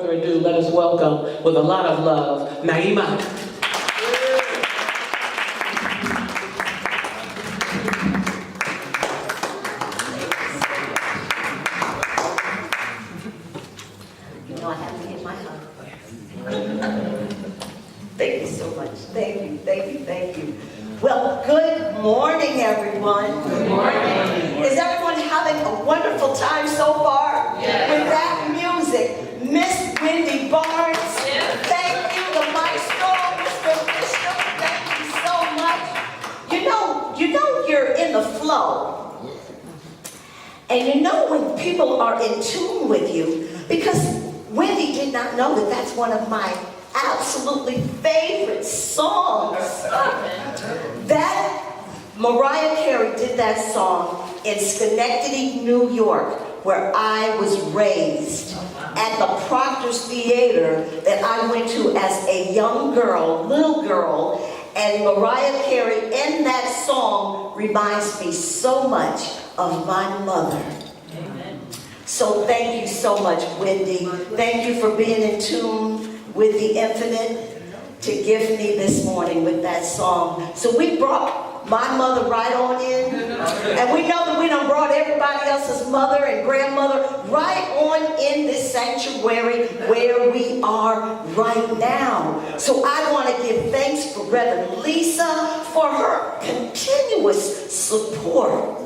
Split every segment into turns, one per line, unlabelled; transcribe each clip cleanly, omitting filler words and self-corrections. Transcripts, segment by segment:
further ado, let us welcome, with a lot of love, Naimah.
I have to get my hug. Thank you so much. Thank you, thank you, thank you. Well, good morning, everyone.
Good morning.
Is everyone having a wonderful time so far?
Yes.
With that music, Miss Wendy Barnes. Yes. Thank you, the maestro, Mr. Bishop. Thank you so much. You know you're in the flow. And you know when people are in tune with you, because Wendy did not know that that's one of my absolutely favorite songs. That Mariah Carey did that song in Schenectady, New York, where I was raised, at the Proctor's Theater that I went to as a young girl, little girl, and Mariah Carey in that song reminds me so much of my mother. Amen. So thank you so much, Wendy. Thank you for being in tune with the infinite to gift me this morning with that song. So we brought my mother right on in, and we know that we done brought everybody else's mother and grandmother right on in this sanctuary where we are right now. So I want to give thanks for Reverend Lisa for her continuous support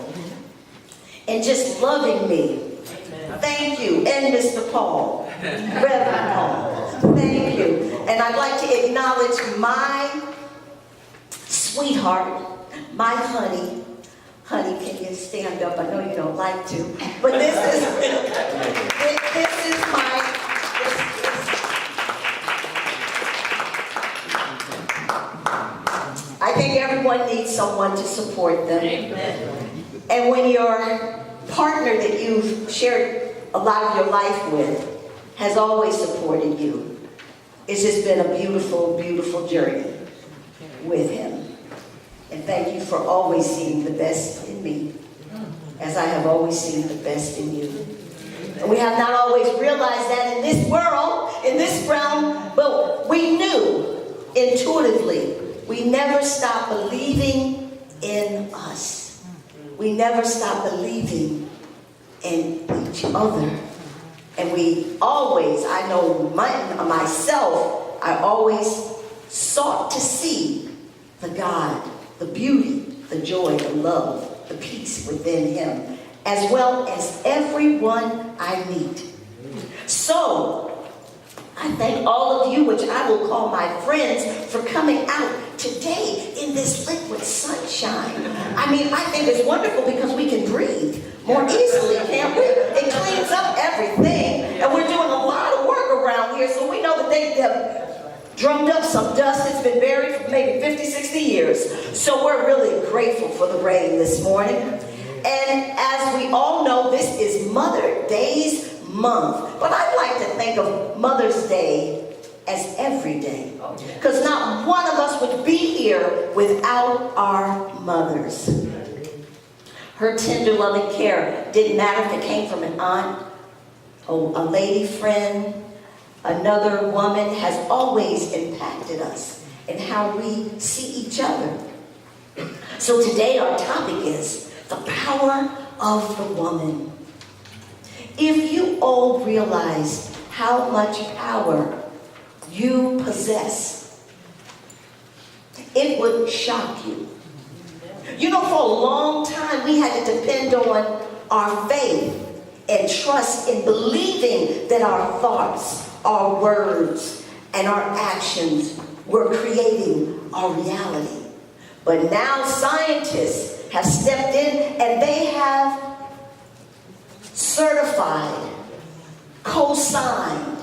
and just loving me. Thank you. And Mr. Paul, Reverend Paul, thank you. And I'd like to acknowledge my sweetheart, my honey. Honey, can you stand up? I know you don't like to, but this is I think everyone needs someone to support them. And when your partner that you've shared a lot of your life with has always supported you, it's just been a beautiful, beautiful journey with him. And thank you for always seeing the best in me, as I have always seen the best in you. And we have not always realized that in this world, in this realm, but we knew intuitively. We never stop believing in us. We never stop believing in each other. And we always, I know myself, I always sought to see the God, the beauty, the joy, the love, the peace within him, as well as everyone I meet. So, I thank all of you, which I will call my friends, for coming out today in this liquid sunshine. I mean, I think it's wonderful because we can breathe more easily, can't we? It cleans up everything. And we're doing a lot of work around here, so we know that they have drummed up some dust that's been buried for maybe 50, 60 years. So we're really grateful for the rain this morning. And as we all know, this is Mother Day's month. But I'd like to think of Mother's Day as every day. Because not one of us would be here without our mothers. Her tender, loving care didn't matter if it came from an aunt, a lady friend, another woman, has always impacted us in how we see each other. So today our topic is the power of the woman. If you all realize how much power you possess, it would shock you. You know, for a long time we had to depend on our faith and trust in believing that our thoughts, our words, and our actions were creating our reality. But now scientists have stepped in and they have certified, co-signed,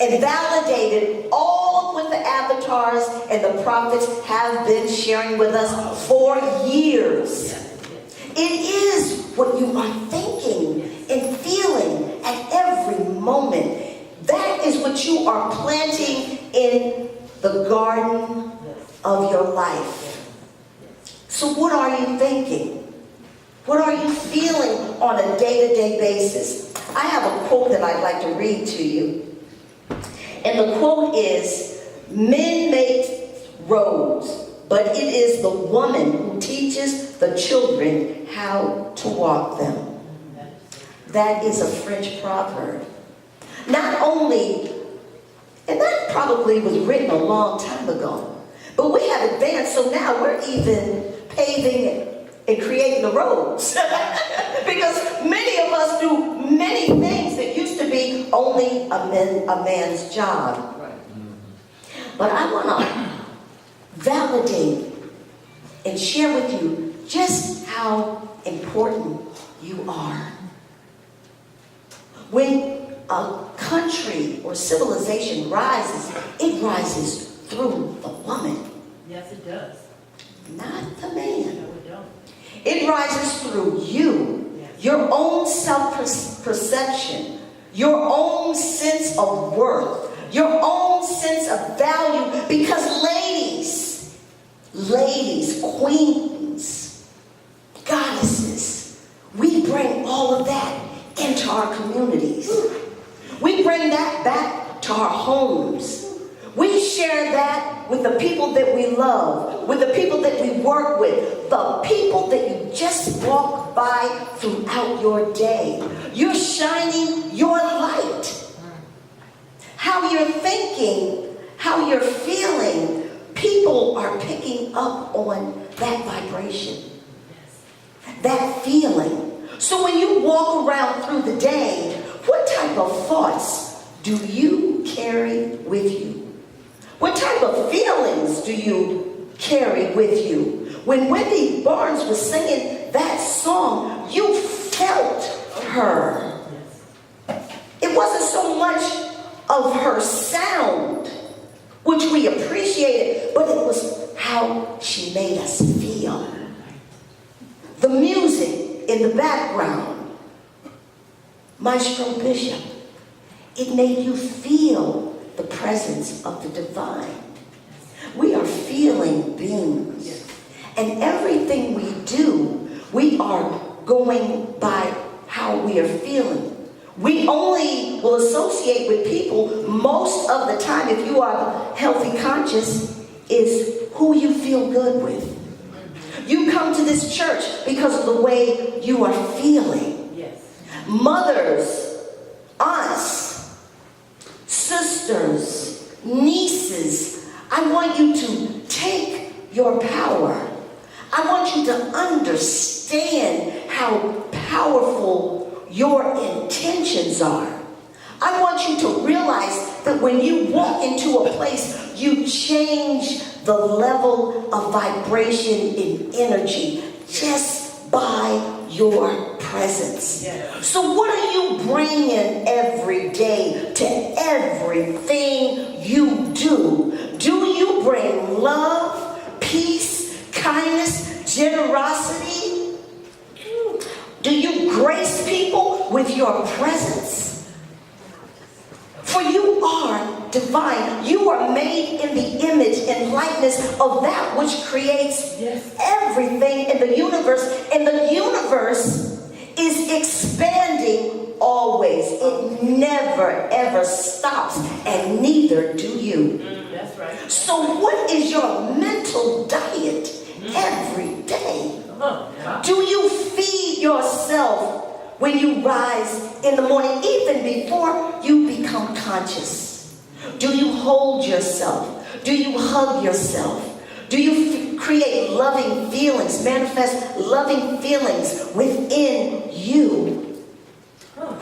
and validated all what the avatars and the prophets have been sharing with us for years. It is what you are thinking and feeling at every moment. That is what you are planting in the garden of your life. So what are you thinking? What are you feeling on a day-to-day basis? I have a quote that I'd like to read to you. And the quote is, "Men make roads, but it is the woman who teaches the children how to walk them." That is a French proverb. Not only, and that probably was written a long time ago, but we have advanced, so now we're even paving and creating the roads. Because many of us do many things that used to be only a man's job. But I want to validate and share with you just how important you are. When a country or civilization rises, it rises through the woman.
Yes, it does.
Not the man.
No, it don't.
It rises through you, your own self-perception, your own sense of worth, your own sense of value. Because ladies, queens, goddesses, we bring all of that into our communities. We bring that back to our homes. We share that with the people that we love, with the people that we work with, the people that you just walk by throughout your day. You're shining your light. How you're thinking, how you're feeling, people are picking up on that vibration, that feeling. So when you walk around through the day, what type of thoughts do you carry with you? What type of feelings do you carry with you? When Wendy Barnes was singing that song, you felt her. It wasn't so much of her sound, which we appreciated, but it was how she made us feel. The music in the background, Maestro Bishop, it made you feel the presence of the divine. We are feeling beings. And everything we do, we are going by how we are feeling. We only will associate with people most of the time, if you are healthy conscious, is who you feel good with. You come to this church because of the way you are feeling.
Yes.
Mothers, aunts, sisters, nieces, I want you to take your power. I want you to understand how powerful your intentions are. I want you to realize that when you walk into a place, you change the level of vibration in energy just by your presence.
Yes.
So what are you bringing every day to everything you do? Do you bring love, peace, kindness, generosity? Do you grace people with your presence? For you are divine. You are made in the image and likeness of that which creates everything in the universe. And the universe is expanding always. It never ever stops, and neither do you.
That's right.
So what is your mental diet every day? Do you feed yourself when you rise in the morning, even before you become conscious? Do you hold yourself? Do you hug yourself? Do you create loving feelings, manifest loving feelings within you?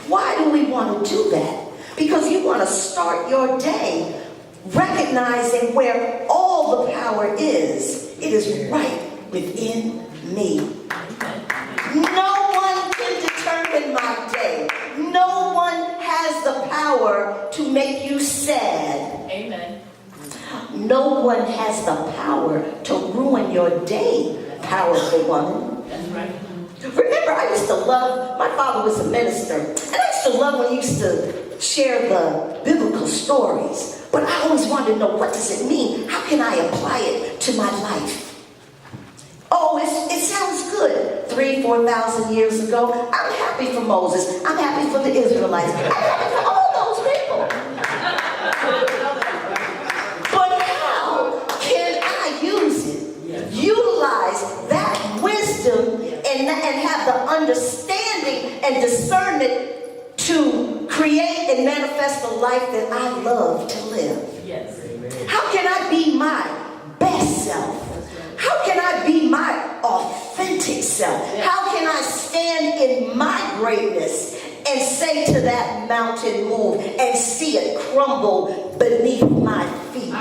Why do we want to do that? Because you want to start your day recognizing where all the power is. It is right within me. No one can determine my day. No one has the power to make you sad.
Amen.
No one has the power to ruin your day, powerful woman.
That's right.
Remember, I used to love, my father was a minister, and I used to love when he used to share the biblical stories. But I always wanted to know, what does it mean? How can I apply it to my life? Oh, it sounds good. 3,000, 4,000 years ago, I'm happy for Moses. I'm happy for the Israelites. I'm happy for all those people. and discernment to create and manifest the life that I love to live.
Yes.
How can I be my best self? How can I be my authentic self? How can I stand in my greatness and say to that mountain, move, and see it crumble beneath my feet?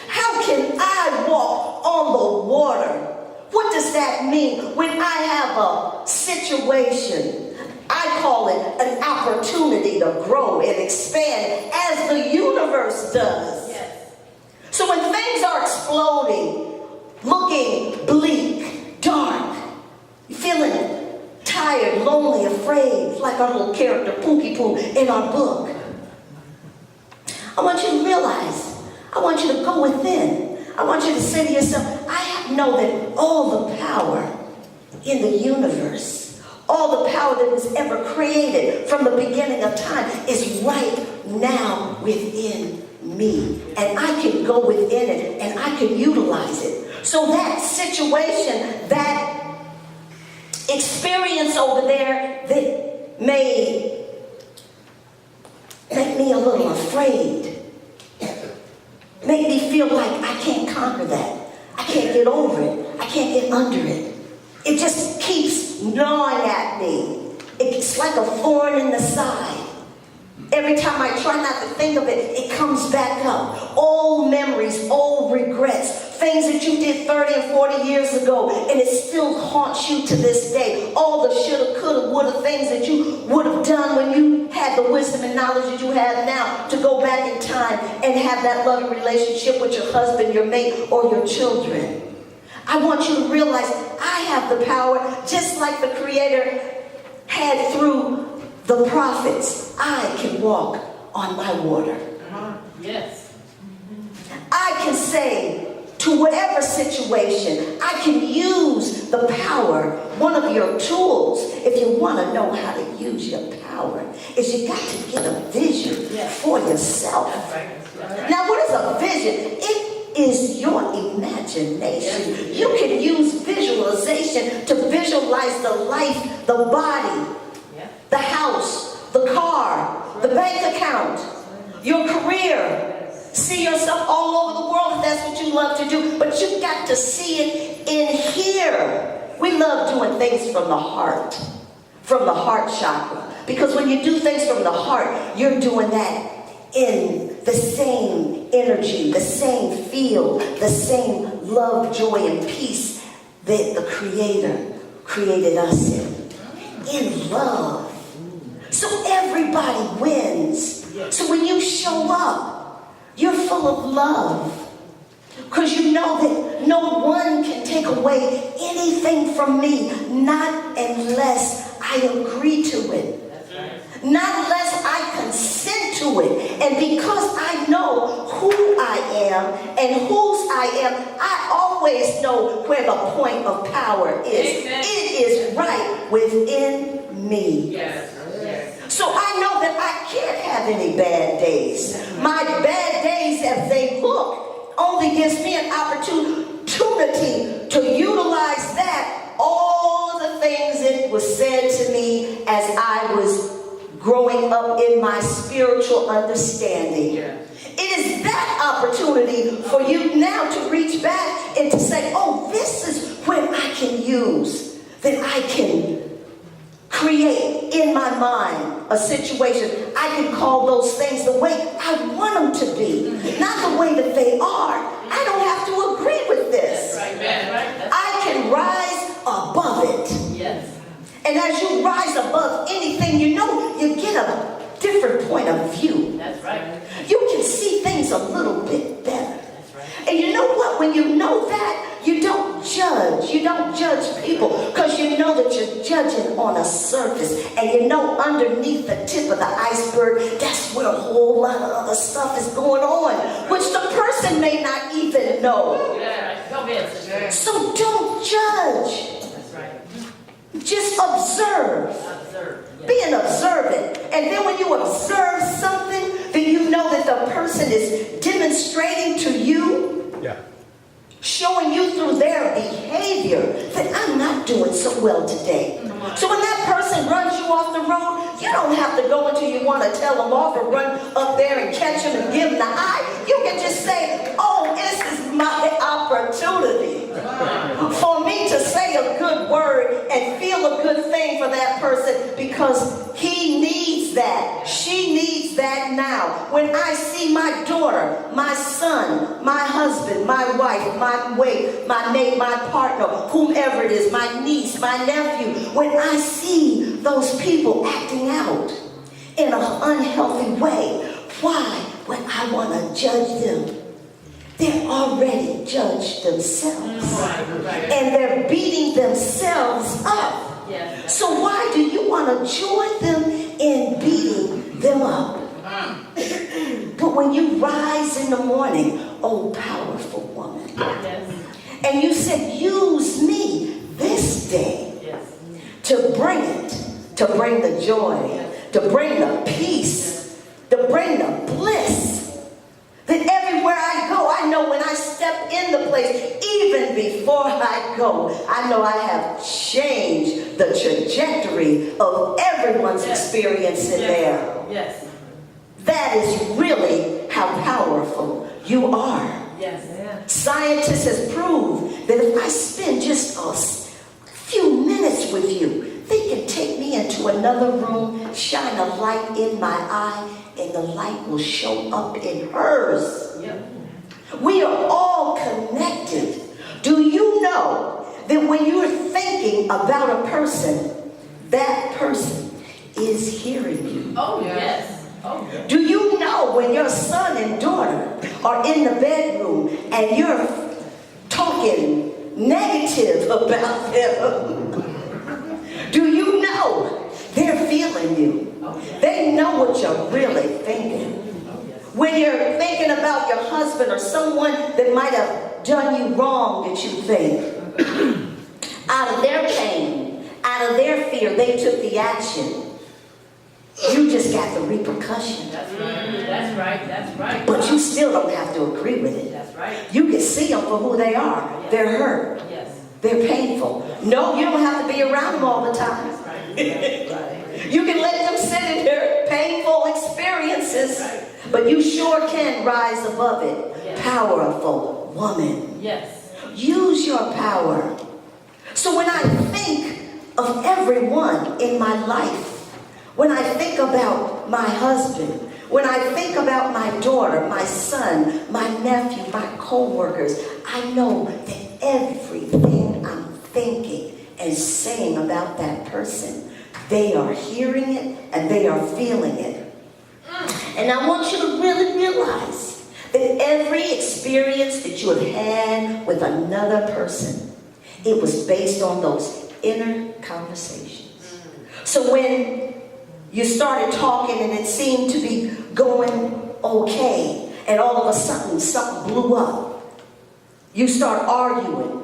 How can I walk on the water? What does that mean? When I have a situation, I call it an opportunity to grow and expand as the universe does.
Yes.
So when things are exploding, looking bleak, dark, feeling tired, lonely, afraid, like our little character Pookie Poo in our book, I want you to realize, I want you to go within. I want you to say to yourself, I know that all the power in the universe, all the power that was ever created from the beginning of time is right now within me. And I can go within it and I can utilize it. So that situation, that experience over there that may make me a little afraid, make me feel like I can't conquer that. I can't get over it. I can't get under it. It just keeps gnawing at me. It's like a thorn in the side. Every time I try not to think of it, it comes back up. Old memories, old regrets, things that you did 30 and 40 years ago, and it still haunts you to this day. All the shoulda, coulda, woulda things that you would have done when you had the wisdom and knowledge that you have now to go back in time and have that loving relationship with your husband, your mate, or your children. I want you to realize I have the power, just like the Creator had through the prophets. I can walk on my water.
Yes.
I can say to whatever situation, I can use the power. One of your tools, if you want to know how to use your power, is you got to get a vision for yourself.
That's right.
Now, what is a vision? It is your imagination. You can use visualization to visualize the life, the body, the house, the car, the bank account, your career. See yourself all over the world if that's what you love to do, but you've got to see it in here. We love doing things from the heart chakra. Because when you do things from the heart, you're doing that in the same energy, the same feel, the same love, joy, and peace that the Creator created us in love. So everybody wins. So when you show up, you're full of love. Because you know that no one can take away anything from me, not unless I agree to it. Not unless I consent to it. And because I know who I am and whose I am, I always know where the point of power is.
Amen.
It is right within me.
Yes.
So I know that I can't have any bad days. My bad days, as they look, only gives me an opportunity to utilize that, all the things that was said to me as I was growing up in my spiritual understanding. It is that opportunity for you now to reach back and to say, oh, this is when I can use, that I can create in my mind a situation. I can call those things the way I want them to be, not the way that they are. I don't have to agree with this. I can rise above it.
Yes.
And as you rise above anything, you know, you get a different point of view.
That's right.
You can see things a little bit better.
That's right.
And you know what? When you know that, you don't judge. You don't judge people because you know that you're judging on a surface. And you know underneath the tip of the iceberg, that's where a whole lot of other stuff is going on, which the person may not even know.
Yeah. Come in, sister.
So don't judge.
That's right.
Just observe.
Observe. Yes.
Be an observant. And then when you observe something, then you know that the person is demonstrating to you, showing you through their behavior that I'm not doing so well today. So when that person runs you off the road, you don't have to go until you want to tell them off or run up there and catch them and give them the eye. You can just say, oh, this is my opportunity for me to say a good word and feel a good thing for that person, because he needs that. She needs that now. When I see my daughter, my son, my husband, my wife, my mate, my partner, whomever it is, my niece, my nephew, when I see those people acting out in an unhealthy way, why would I want to judge them? They're already judged themselves. And they're beating themselves up. So why do you want to join them in beating them up? But when you rise in the morning, oh powerful woman, and you said, use me this day to bring the joy, to bring the peace, to bring the bliss. That everywhere I go, I know when I step in the place, even before I go, I know I have changed the trajectory of everyone's experience in there.
Yes.
That is really how powerful you are.
Yes.
Scientists have proved that if I spend just a few minutes with you, they can take me into another room, shine a light in my eye, and the light will show up in hers. We are all connected. Do you know that when you're thinking about a person, that person is hearing you?
Oh, yes. Oh, yes.
Do you know when your son and daughter are in the bedroom and you're talking negative about them? Do you know they're feeling you? They know what you're really thinking. When you're thinking about your husband or someone that might have done you wrong, that you think, out of their pain, out of their fear, they took the action. You just got the repercussion.
That's right. That's right. That's right.
But you still don't have to agree with it.
That's right.
You can see them for who they are.
Yes.
They're hurt.
Yes.
They're painful. No, you don't have to be around them all the time.
That's right. That's right.
You can let them sit in their painful experiences, but you sure can rise above it.
Yes.
Powerful woman.
Yes.
Use your power. So when I think of everyone in my life, when I think about my husband, when I think about my daughter, my son, my nephew, my co-workers, I know that everything I'm thinking and saying about that person, they are hearing it and they are feeling it. And I want you to really realize that every experience that you have had with another person, it was based on those inner conversations. So when you started talking and it seemed to be going okay, and all of a sudden something blew up, you start arguing.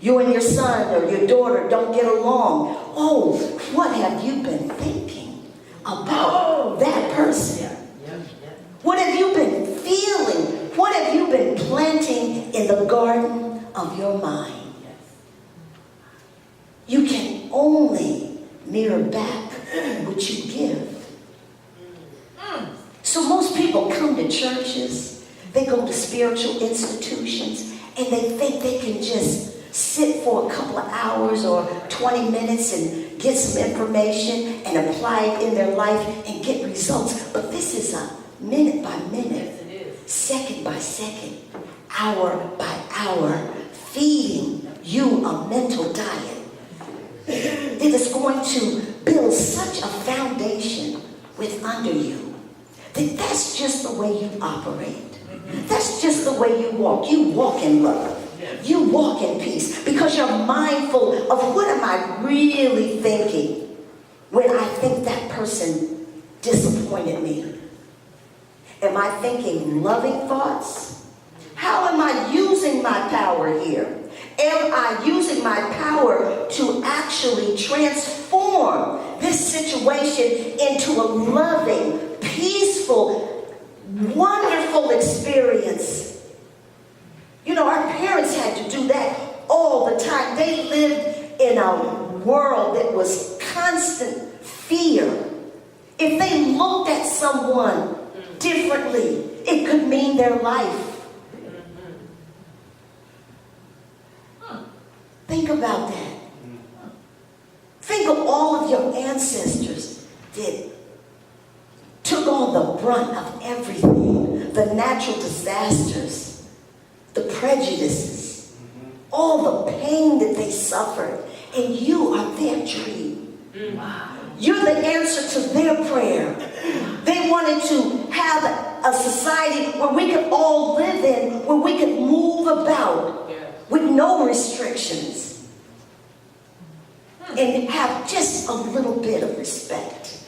You and your son or your daughter don't get along. Oh, what have you been thinking about that person? What have you been feeling? What have you been planting in the garden of your mind? You can only mirror back what you give. So most people come to churches, they go to spiritual institutions, and they think they can just sit for a couple of hours or 20 minutes and get some information and apply it in their life and get results. But this is a minute by minute, second by second, hour by hour, feeding you a mental diet. It is going to build such a foundation with under you that that's just the way you operate. That's just the way you walk. You walk in love. You walk in peace because you're mindful of what am I really thinking when I think that person disappointed me. Am I thinking loving thoughts? How am I using my power here? Am I using my power to actually transform this situation into a loving, peaceful, wonderful experience? You know, our parents had to do that all the time. They lived in a world that was constant fear, if they looked at someone differently, it could mean their life. Think about that. Think of all of your ancestors that took on the brunt of everything, the natural disasters, the prejudices, all the pain that they suffered, and you are their dream. You're the answer to their prayer. They wanted to have a society where we could all live in, where we could move about with no restrictions and have just a little bit of respect.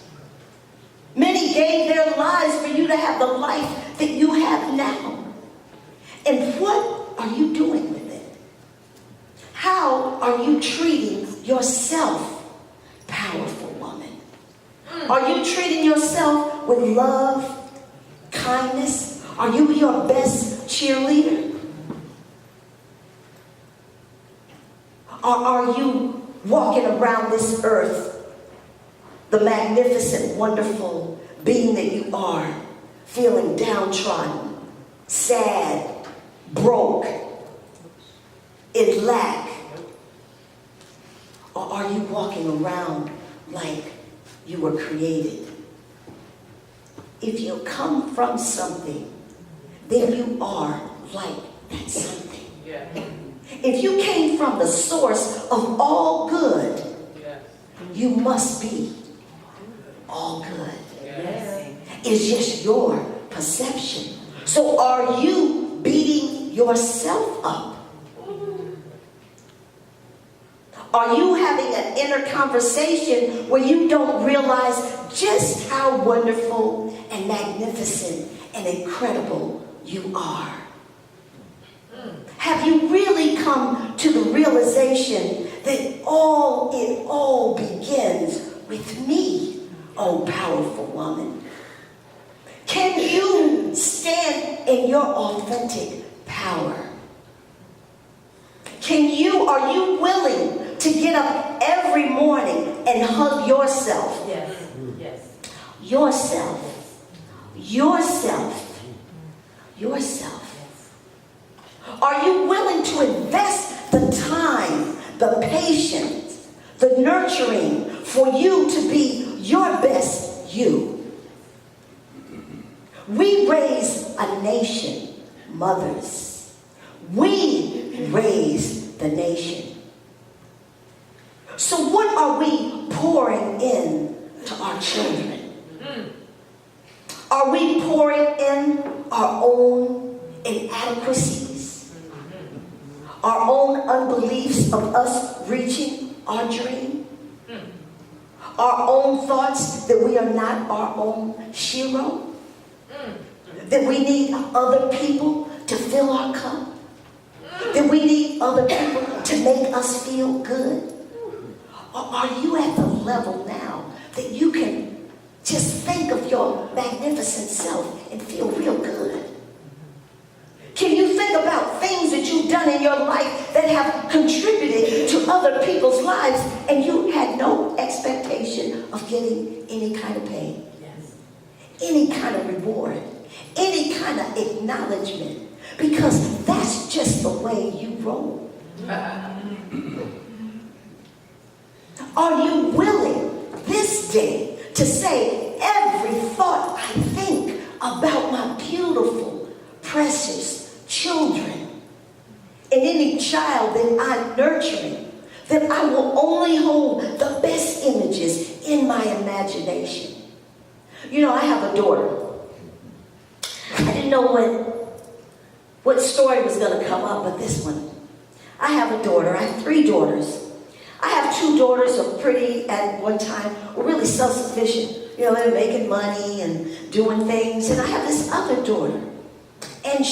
Many gave their lives for you to have the life that you have now. And what are you doing with it? How are you treating yourself, powerful woman? Are you treating yourself with love, kindness? Are you your best cheerleader? Or are you walking around this earth, the magnificent, wonderful being that you are, feeling downtrodden, sad, broke, in lack? Or are you walking around like you were created? If you come from something, then you are like that something. If you came from the source of all good, you must be all good. It's just your perception. So are you beating yourself up? Are you having an inner conversation where you don't realize just how wonderful and magnificent and incredible you are? Have you really come to the realization that it all begins with me, oh powerful woman? Can you stand in your authentic power? Are you willing to get up every morning and hug yourself?
Yes.
Yourself. Are you willing to invest the time, the patience, the nurturing for you to be your best you? We raise a nation, mothers. We raise the nation. So what are we pouring in to our children? Are we pouring in our own inadequacies? Our own unbeliefs of us reaching our dream? Our own thoughts that we are not our own hero? That we need other people to fill our cup? That we need other people to make us feel good? Or are you at the level now that you can just think of your magnificent self and feel real good? Can you think about things that you've done in your life that have contributed to other people's lives and you had no expectation of getting any kind of pay? Any kind of reward? Any kind of acknowledgement? Because that's just the way you roll. Are you willing this day to say, every thought I think about my beautiful, precious children, and any child that I'm nurturing, that I will only hold the best images in my imagination? You know, I have a daughter. I didn't know what story was going to come up, but this one. I have a daughter. I have 3 daughters. I have 2 daughters who are pretty at one time, were really self-sufficient. You know, they're making money and doing things. And I have this other daughter. And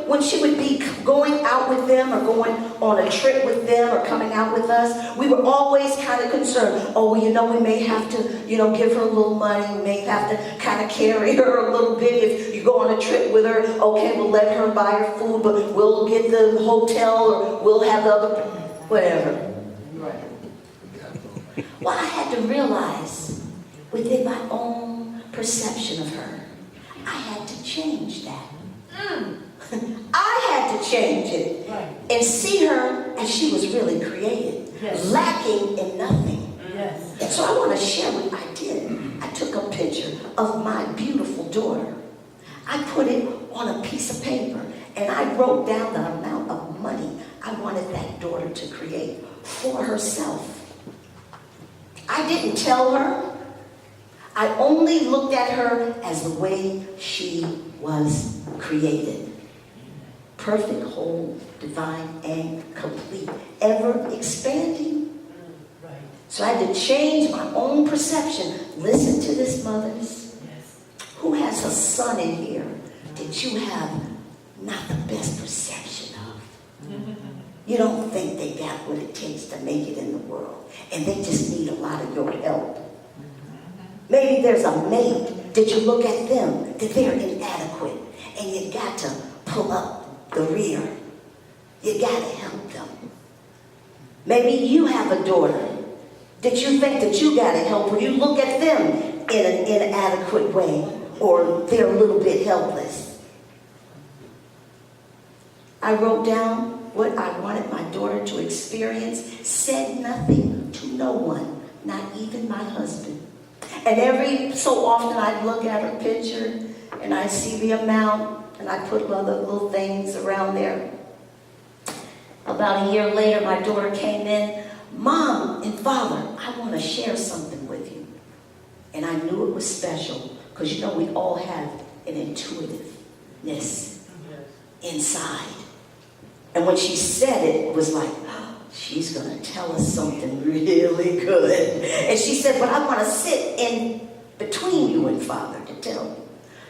when she would be going out with them or going on a trip with them or coming out with us, we were always kind of concerned. Oh, well, you know, we may have to, you know, give her a little money. We may have to kind of carry her a little bit. If you go on a trip with her, okay, we'll let her buy her food, but we'll get the hotel or we'll have the other, whatever. Well, I had to realize within my own perception of her, I had to change that. I had to change it and see her as she was really created, lacking in nothing.
Yes.
So I want to share what I did. I took a picture of my beautiful daughter. I put it on a piece of paper and I wrote down the amount of money I wanted that daughter to create for herself. I didn't tell her. I only looked at her as the way she was created. Perfect, whole, divine, and complete. Ever expanding. So I had to change my own perception. Listen to this, mothers. Who has a son in here that you have not the best perception of? You don't think they got what it takes to make it in the world. And they just need a lot of your help. Maybe there's a maid. Did you look at them? That they're inadequate. And you got to pull up the rear. You got to help them. Maybe you have a daughter that you think that you got to help her. You look at them in an inadequate way, or they're a little bit helpless. I wrote down what I wanted my daughter to experience, said nothing to no one, not even my husband. And every so often I'd look at her picture and I see the amount and I put other little things around there. About a year later, my daughter came in. Mom and Father, I want to share something with you. And I knew it was special because you know we all have an intuitiveness inside. And when she said it, it was like, oh, she's going to tell us something really good. And she said, but I want to sit in between you and Father to tell you.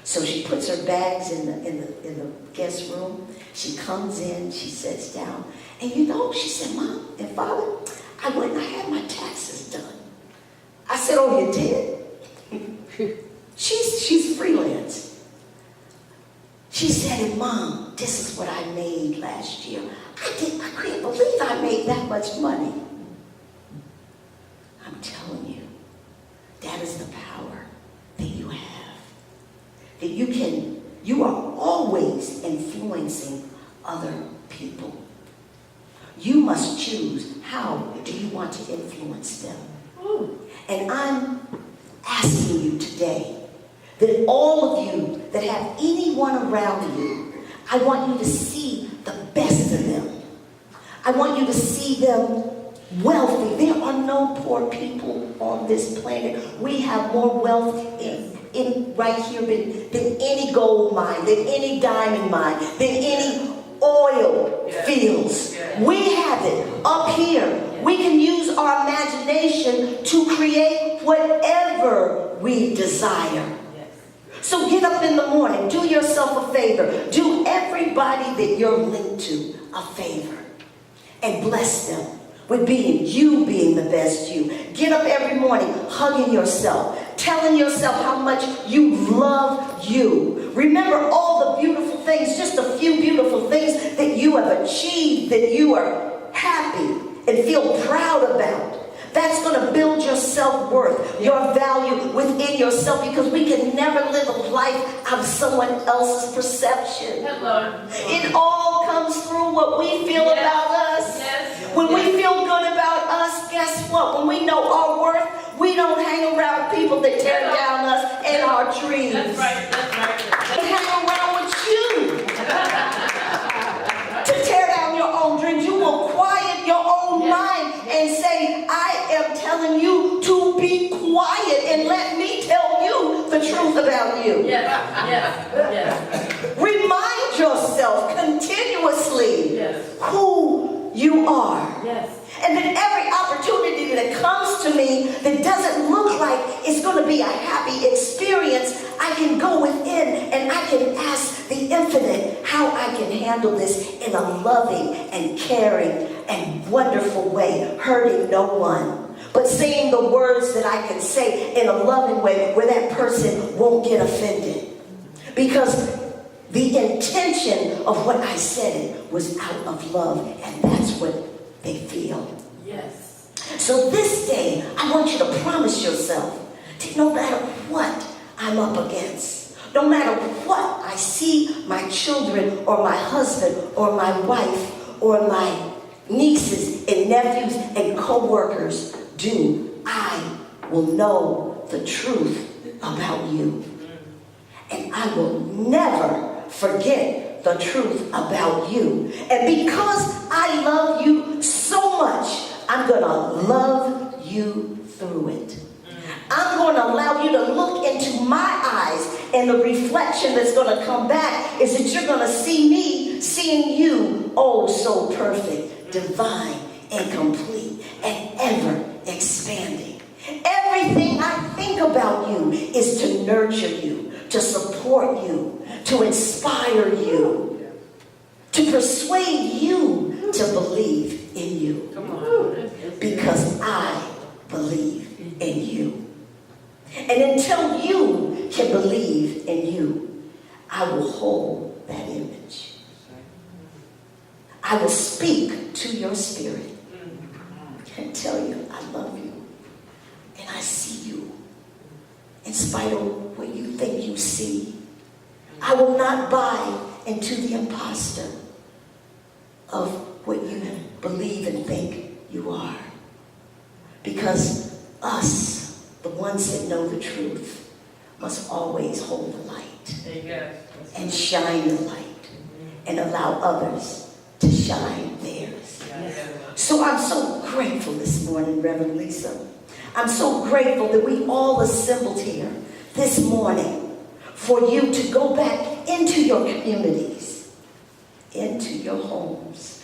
So she puts her bags in the guest room. She comes in, she sits down. And you know, she said, Mom and Father, I went and I had my taxes done. I said, oh, you did? She's freelance. She said, and Mom, this is what I made last year. I couldn't believe I made that much money. I'm telling you, that is the power that you have. That you are always influencing other people. You must choose how do you want to influence them. And I'm asking you today that all of you that have anyone around you, I want you to see the best of them. I want you to see them wealthy. There are no poor people on this planet. We have more wealth in right here than any gold mine, than any diamond mine, than any oil fields. We have it up here. We can use our imagination to create whatever we desire. So get up in the morning, do yourself a favor, do everybody that you're linked to a favor, and bless them with being the best you. Get up every morning hugging yourself, telling yourself how much you love you. Remember all the beautiful things, just a few beautiful things that you have achieved, that you are happy and feel proud about. That's going to build your self-worth, your value within yourself, because we can never live a life out of someone else's perception. It all comes through what we feel about us. When we feel good about us, guess what? When we know our worth, we don't hang around people that tear down us and our dreams.
That's right, that's right.
They hang around with you to tear down your own dreams. You will quiet your own mind and say, I am telling you to be quiet and let me tell you the truth about you. Remind yourself continuously who you are. And then every opportunity that comes to me that doesn't look like it's going to be a happy experience, I can go within and I can ask the infinite how I can handle this in a loving and caring and wonderful way, hurting no one, but saying the words that I can say in a loving way where that person won't get offended. Because the intention of what I said was out of love, and that's what they feel. So this day, I want you to promise yourself that no matter what I'm up against, no matter what I see my children or my husband or my wife or my nieces and nephews and co-workers do, I will know the truth about you. And I will never forget the truth about you. And because I love you so much, I'm going to love you through it. I'm going to allow you to look into my eyes, and the reflection that's going to come back is that you're going to see me seeing you, oh so perfect, divine, and complete, and ever expanding. Everything I think about you is to nurture you, to support you, to inspire you, to persuade you to believe in you. Because I believe in you. And until you can believe in you, I will hold that image. I will speak to your spirit and tell you I love you. And I see you in spite of what you think you see. I will not buy into the imposter of what you believe and think you are. Because us, the ones that know the truth, must always hold the light and shine the light and allow others to shine theirs. So I'm so grateful this morning, Reverend Lisa. I'm so grateful that we all assembled here this morning for you to go back into your communities, into your homes.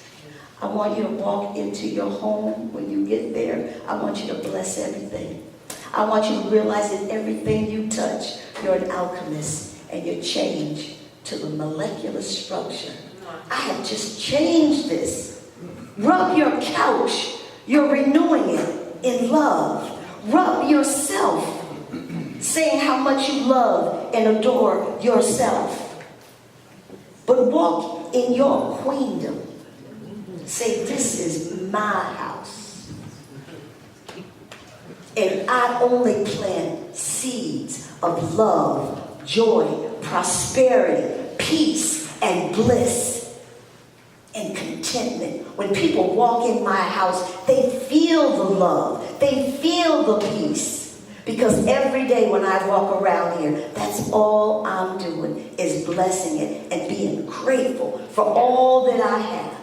I want you to walk into your home. When you get there, I want you to bless everything. I want you to realize that everything you touch, you're an alchemist, and you change to the molecular structure. I have just changed this. Rub your couch. You're renewing it in love. Rub yourself, saying how much you love and adore yourself. But walk in your queendom. Say, this is my house. And I only plant seeds of love, joy, prosperity, peace, and bliss, and contentment. When people walk in my house, they feel the love. They feel the peace. Because every day when I walk around here, that's all I'm doing is blessing it and being grateful for all that I have.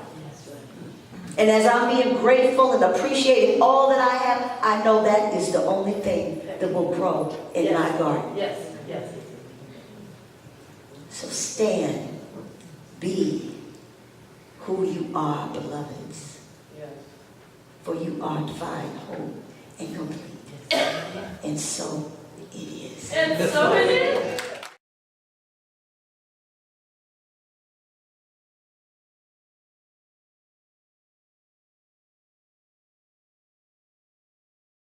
And as I'm being grateful and appreciating all that I have, I know that is the only thing that will grow in my garden.
Yes.
So stand, be who you are, beloveds. For you are divine, whole, and complete. And so it is.
And so it is.